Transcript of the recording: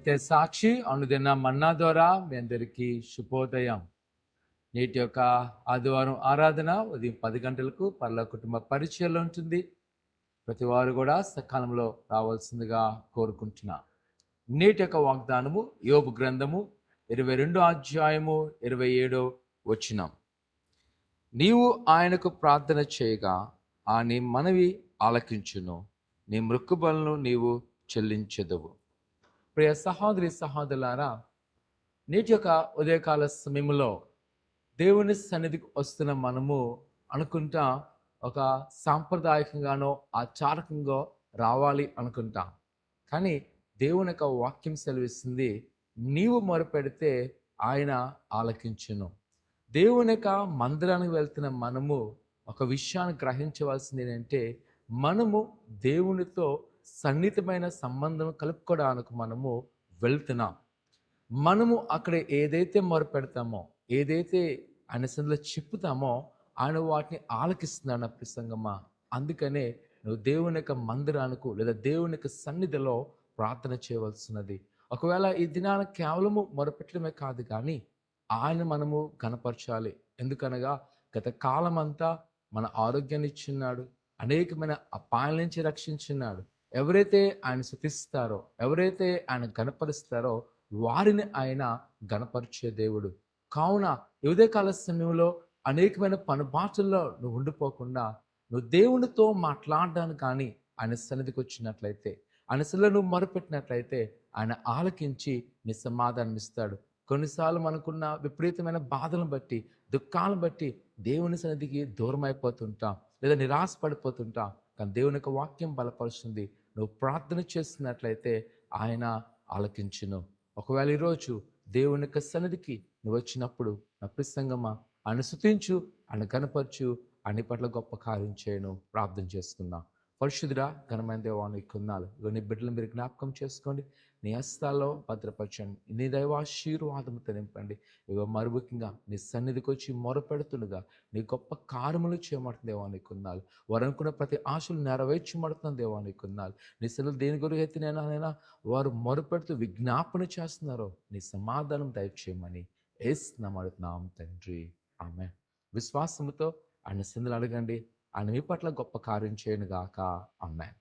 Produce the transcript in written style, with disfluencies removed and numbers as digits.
సత్య సాక్షి అనుదిన మన్నా ద్వారా మీ అందరికీ శుభోదయం. నేటి యొక్క ఆదివారం ఆరాధన ఉదయం 10 గంటలకు పర్ల కుటుంబ పరిచయంలో ఉంటుంది. ప్రతి వారు కూడా సకాలంలో రావాల్సిందిగా కోరుకుంటున్నా. నేటి యొక్క వాగ్దానము యోబు గ్రంథము 22 అధ్యాయము 27 వచనం. నీవు ఆయనకు ప్రార్థన చేయగా నీ మనవి ఆలకించును, నీ మృక్కుబలను నీవు చెల్లించెదవు. ప్రియ సహోదరి సహోదరులారా, నేటి యొక్క ఉదయకాల సమయంలో దేవుని సన్నిధికి వస్తున్న మనము అనుకుంటా ఒక సాంప్రదాయకంగానో ఆచారకంగా రావాలి అనుకుంటాం. కానీ దేవుని యొక్క వాక్యం సెలవిస్తుంది, నీవు మొరపెడితే ఆయన ఆలకించును. దేవుని యొక్క మందిరానికి వెళ్తున్న మనము ఒక విషయాన్ని గ్రహించవలసింది ఏంటంటే, మనము దేవునితో సన్నిహితమైన సంబంధం కలుపుకోవడానికి మనము వెళ్తున్నాం. మనము అక్కడ ఏదైతే మొరపెడతామో, ఏదైతే ఆయన సన్నిధిలో చెప్పుతామో, ఆయన వాటిని ఆలకిస్తున్నాడు ప్రసంగమా. అందుకనే నువ్వు దేవుని యొక్క మందిరానికి లేదా దేవుని యొక్క సన్నిధిలో ప్రార్థన చేయవలసినది. ఒకవేళ ఈ దినాన కేవలము మొరపెట్టడమే కాదు, కానీ ఆయన మనము గణపరచాలి. ఎందుకనగా గత కాలం అంతా మన ఆరోగ్యాన్ని ఇచ్చున్నాడు, అనేకమైన అపాయాల నుంచి రక్షించున్నాడు. ఎవరైతే ఆయన స్తుతిస్తారో, ఎవరైతే ఆయన గణపరుస్తారో వారిని ఆయన గణపరిచే దేవుడు. కావున ఉదయకాల సమయంలో అనేకమైన పనుబాటుల్లో నువ్వు ఉండిపోకుండా నువ్వు దేవునితో మాట్లాడడానికి కానీ ఆయన సన్నిధికి వచ్చినట్లయితే, ఆయన సన్నిధిలో నువ్వు మొరపెట్టినట్లయితే ఆయన ఆలకించి నీ సమాధానం ఇస్తాడు. కొన్నిసార్లు మనకున్న విపరీతమైన బాధలను బట్టి, దుఃఖాలను బట్టి దేవుని సన్నిధికి దూరం అయిపోతుంటాం, లేదా నిరాశపడిపోతుంటాం. కానీ దేవుని యొక్క వాక్యం బలపరుస్తుంది. నువ్వు ప్రార్థన చేస్తున్నట్లయితే ఆయన ఆలకించును. ఒకవేళ ఈరోజు దేవుని యొక్క సన్నిధికి నువ్వు వచ్చినప్పుడు నా ప్రసంగమా ఆయన స్తుతించు, ఆయన కనపరచు, ఆయన పట్ల గొప్ప కార్యం చేయను. ప్రార్థన చేసుకుందాం. పరిశుద్ధుడా ఘనమైన దేవా నీకు వందనాలు. నీ బిడ్డలు మీరు జ్ఞాపకం చేసుకోండి, నీ హస్తాల్లో భద్రపరచండి, నీ దైవాశీర్వాదముతో నింపండి. ఇగో మరుముఖ్యంగా నీ సన్నిధికి వచ్చి మొరపెడుతుండగా నీ గొప్ప కార్యములు చేయమంటుంది దేవా నీకు వందనాలు. వారు అనుకున్న ప్రతి ఆశలు నెరవేర్చమంటున్నాను దేవా నీకు వందనాలు. నీ సెలవు దేని గురించి అయితే నేనైనా వారు మొరపెడుతూ విజ్ఞాపన చేస్తున్నారో నీ సమాధానం దయచేయమని యేసు అడుగుతున్నాం తండ్రి, ఆమేన్. విశ్వాసముతో ఆయన సన్నిధిలో అడగండి, ఆయన మీ పట్ల గొప్ప కార్యం చేయను గాక. ఆమేన్.